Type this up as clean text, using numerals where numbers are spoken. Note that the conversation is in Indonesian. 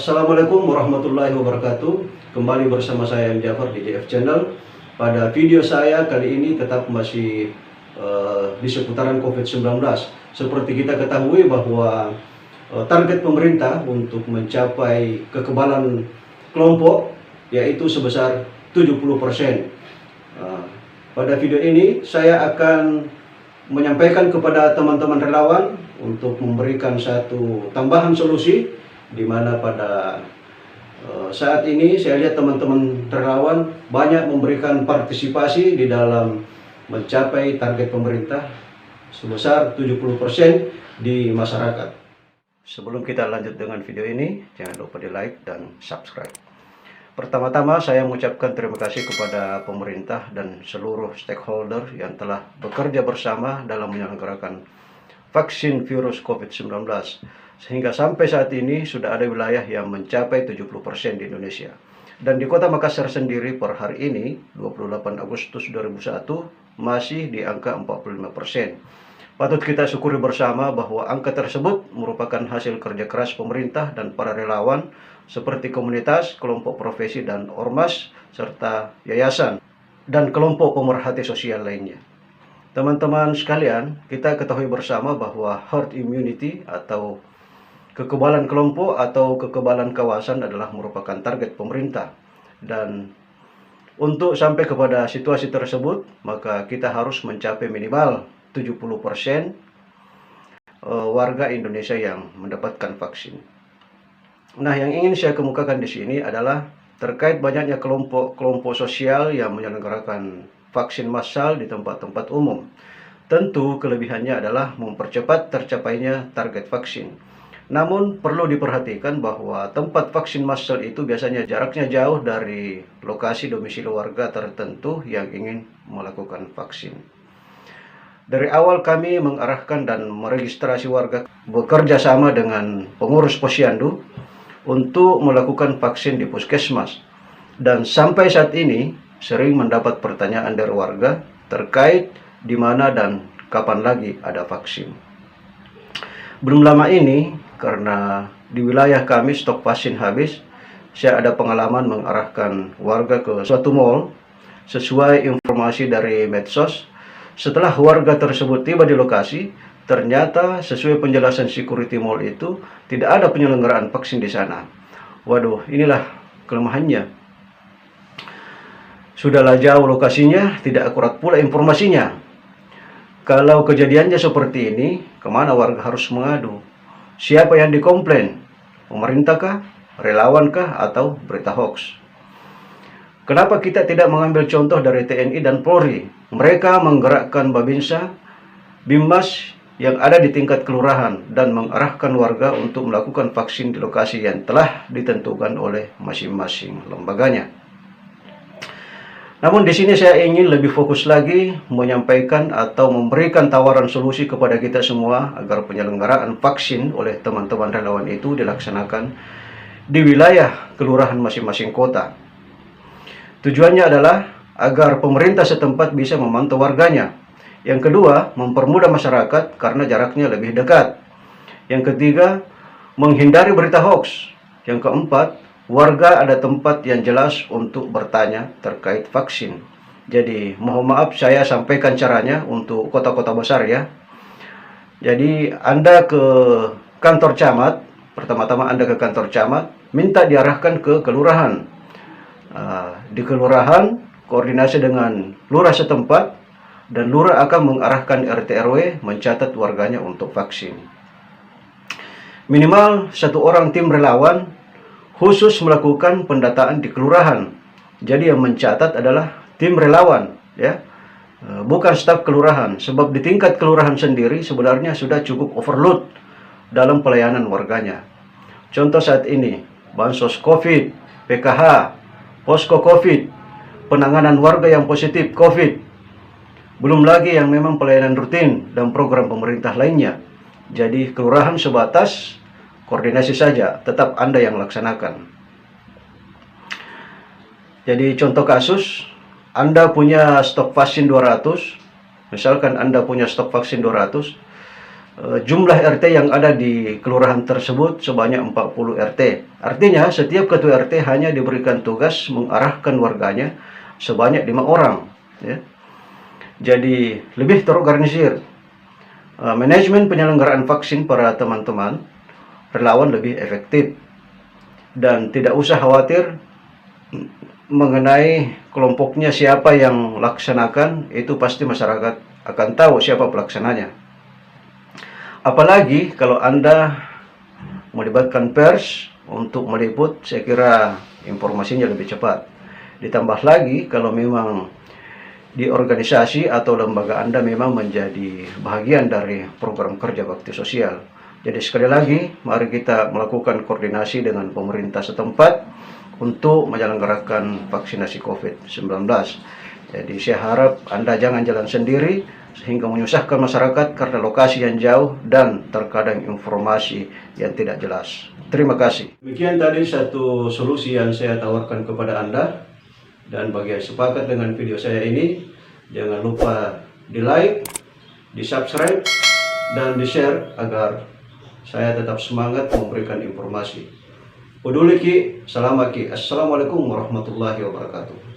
Assalamualaikum warahmatullahi wabarakatuh. Kembali bersama saya M. Jafar di JF Channel. Pada video saya kali ini tetap masih di seputaran COVID-19. Seperti kita ketahui bahwa target pemerintah untuk mencapai kekebalan kelompok yaitu sebesar 70%. Pada video ini saya akan menyampaikan kepada teman-teman relawan untuk memberikan satu tambahan solusi, di mana pada saat ini saya lihat teman-teman relawan banyak memberikan partisipasi di dalam mencapai target pemerintah sebesar 70% di masyarakat. Sebelum kita lanjut dengan video ini, jangan lupa di like dan subscribe. Pertama-tama saya mengucapkan terima kasih kepada pemerintah dan seluruh stakeholder yang telah bekerja bersama dalam menyelenggarakan vaksin virus COVID-19. Sehingga sampai saat ini sudah ada wilayah yang mencapai 70% di Indonesia. Dan di kota Makassar sendiri per hari ini, 28 Agustus 2001, masih di angka 45%. Patut kita syukuri bersama bahwa angka tersebut merupakan hasil kerja keras pemerintah dan para relawan seperti komunitas, kelompok profesi dan ormas, serta yayasan dan kelompok pemerhati sosial lainnya. Teman-teman sekalian, kita ketahui bersama bahwa herd immunity atau kekebalan kelompok atau kekebalan kawasan adalah merupakan target pemerintah. Dan untuk sampai kepada situasi tersebut, maka kita harus mencapai minimal 70% warga Indonesia yang mendapatkan vaksin. Nah, yang ingin saya kemukakan di sini adalah terkait banyaknya kelompok sosial yang menyelenggarakan vaksin massal di tempat-tempat umum. Tentu kelebihannya adalah mempercepat tercapainya target vaksin. Namun perlu diperhatikan bahwa tempat vaksin massal itu biasanya jaraknya jauh dari lokasi domisili warga tertentu yang ingin melakukan vaksin. Dari awal kami mengarahkan dan meregistrasi warga bekerja sama dengan pengurus posyandu untuk melakukan vaksin di puskesmas. Dan sampai saat ini sering mendapat pertanyaan dari warga terkait di mana dan kapan lagi ada vaksin. Belum lama ini, karena di wilayah kami stok vaksin habis, saya ada pengalaman mengarahkan warga ke suatu mall sesuai informasi dari medsos. Setelah warga tersebut tiba di lokasi, ternyata sesuai penjelasan security mall itu tidak ada penyelenggaraan vaksin di sana. Waduh, inilah kelemahannya. Sudahlah jauh lokasinya, tidak akurat pula informasinya. Kalau kejadiannya seperti ini, kemana warga harus mengadu? Siapa yang dikomplain? Pemerintah kah? Relawan kah? Atau berita hoax? Kenapa kita tidak mengambil contoh dari TNI dan Polri? Mereka menggerakkan Babinsa, Bimas yang ada di tingkat kelurahan dan mengarahkan warga untuk melakukan vaksin di lokasi yang telah ditentukan oleh masing-masing lembaganya. Namun di sini saya ingin lebih fokus lagi menyampaikan atau memberikan tawaran solusi kepada kita semua agar penyelenggaraan vaksin oleh teman-teman relawan itu dilaksanakan di wilayah kelurahan masing-masing kota. Tujuannya adalah agar pemerintah setempat bisa memantau warganya. Yang kedua, mempermudah masyarakat karena jaraknya lebih dekat. Yang ketiga, menghindari berita hoax. Yang keempat, warga ada tempat yang jelas untuk bertanya terkait vaksin. Jadi mohon maaf saya sampaikan caranya untuk kota-kota besar ya. Jadi Anda ke kantor camat, pertama-tama Anda ke kantor camat, minta diarahkan ke kelurahan. Di kelurahan koordinasi dengan lurah setempat dan lurah akan mengarahkan RT RW mencatat warganya untuk vaksin. Minimal satu orang tim relawan khusus melakukan pendataan di kelurahan. Jadi yang mencatat adalah tim relawan ya, bukan staf kelurahan, sebab di tingkat kelurahan sendiri sebenarnya sudah cukup overload dalam pelayanan warganya. Contoh saat ini, bansos COVID, PKH, posko COVID, penanganan warga yang positif COVID, belum lagi yang memang pelayanan rutin dan program pemerintah lainnya. Jadi kelurahan sebatas koordinasi saja, tetap Anda yang laksanakan. Jadi contoh kasus, Anda punya stok vaksin 200, misalkan Anda punya stok vaksin 200, jumlah RT yang ada di kelurahan tersebut sebanyak 40 RT. Artinya setiap ketua RT hanya diberikan tugas mengarahkan warganya sebanyak 5 orang. Ya. Jadi lebih terorganisir. Manajemen penyelenggaraan vaksin para teman-teman relawan lebih efektif. Dan tidak usah khawatir mengenai kelompoknya siapa yang laksanakan, itu pasti masyarakat akan tahu siapa pelaksananya. Apalagi kalau Anda melibatkan pers untuk meliput, saya kira informasinya lebih cepat. Ditambah lagi kalau memang di organisasi atau lembaga Anda memang menjadi bagian dari program kerja bakti sosial. Jadi sekali lagi, mari kita melakukan koordinasi dengan pemerintah setempat untuk menyelenggarakan vaksinasi COVID-19. Jadi saya harap Anda jangan jalan sendiri sehingga menyusahkan masyarakat karena lokasi yang jauh dan terkadang informasi yang tidak jelas. Terima kasih. Demikian tadi satu solusi yang saya tawarkan kepada Anda. Dan bagi yang sepakat dengan video saya ini, jangan lupa di like, di subscribe, dan di share agar saya tetap semangat memberikan informasi. Peduli Ki, salam Ki. Assalamualaikum warahmatullahi wabarakatuh.